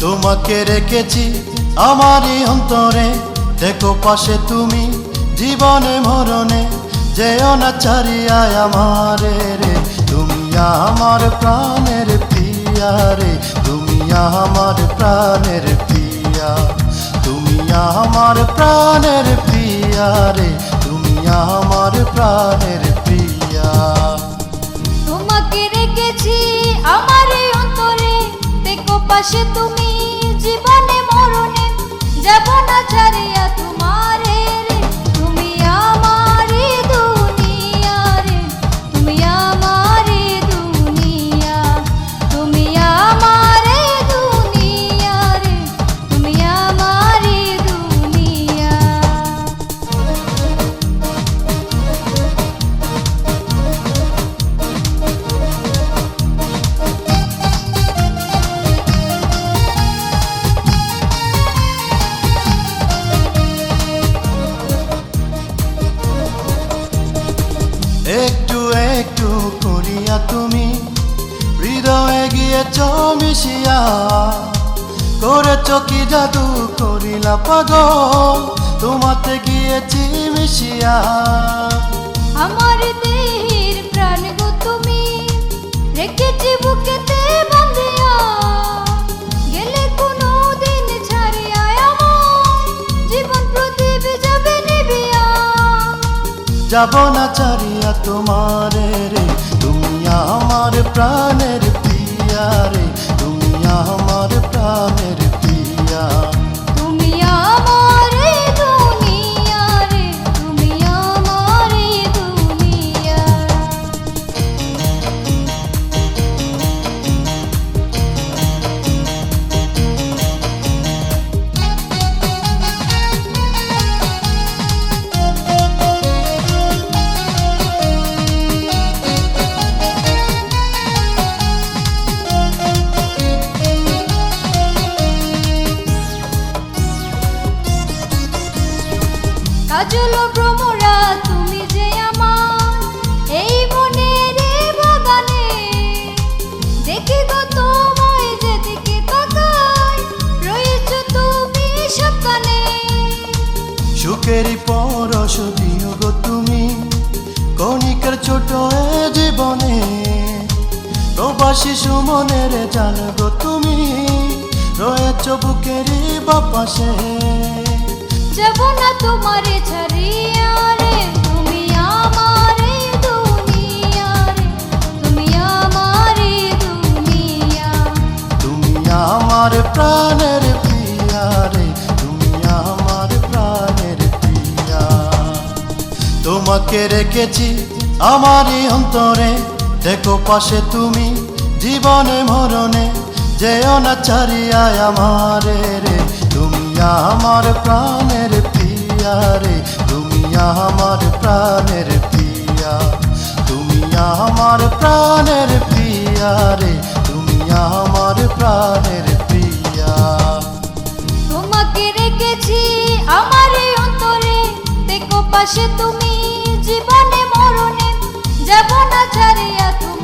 তোমাকে রেখেছি আমারই অন্তরে, দেখো পাশে তুমি জীবনে মরণে, যেও না ছাড়িয়া আমারে রে। তুমি আমার প্রাণের প্রিয়া রে, তুমি আমার প্রাণের প্রিয়া, তুমি আমার প্রাণের প্রিয়া রে, তুমি আমার প্রাণের প্রিয়া। তোমাকে রেখেছি আমার এই অন্তরে, দেখো পাশে তুমি জীবনে মরণে, যাব না ছাড়িয়া তোমারে রে। তুমি আমারই দুনিয়া রে, তুমি আমারই দুনিয়া, তুমি আমারই দুনিয়া রে, তুমি আমারই দুনিয়া। একটু একটু করিয়া তুমি হৃদয়ে গিয়েছ মিশিয়া, করেছ কি জাদু করিলা পাগল, তোমাতে গিয়েছি মিশিয়া। আমার দেহের প্রাণ গো তুমি, রেখেছি বুকেতে বাঁধিয়া, গেলে কোনো দিন ছাড়িয়া আমার জীবন প্রদীপ যাবে নিবিয়া। যাব না ছাড়িয়া তোমারে রে, তুমি আমার প্রাণের প্রিয়া রে, তুমি আমার প্রাণের প্রিয়া। তুমি আমারই দুনিয়া রে, তুমি আমারই দুনিয়া। কাজল ভ্রমরা তুমি যে আমার এই মনের বাগানে, দেখি গো তোমায় যেদিকে তাকাই, রয়েছ তুমি সবখানে। সুখেরই পরশ দিও গো তুমি, কণিকার ছোট এ জীবনে, প্রবাসী সুমনের জান গো তুমি, রয়েছ বুকেরই বাপাশে। যাব না তোমারে ছাড়িয়া রে, তুমি আমারই দুনিয়া রে, তুমি আমারই দুনিয়া। তুমি আমার প্রাণের প্রিয়া রে, তুমি আমার প্রাণের প্রিয়া। তোমাকে রেখেছি আমারই অন্তরে, দেখো পাশে তুমি জীবনে মরণে, যেও না ছাড়িয়া আমারে রে। তুমি আমার প্রাণের প্রিয়া রে, তুমি আমার প্রাণের প্রিয়া, তুমি আমার প্রাণের প্রিয়া রে, তুমি আমার প্রাণের প্রিয়া। তোমাকে রেখেছি আমার এই অন্তরে, দেখো পাশে তুমি জীবনে মরণে, যাব না ছাড়িয়া তুমি।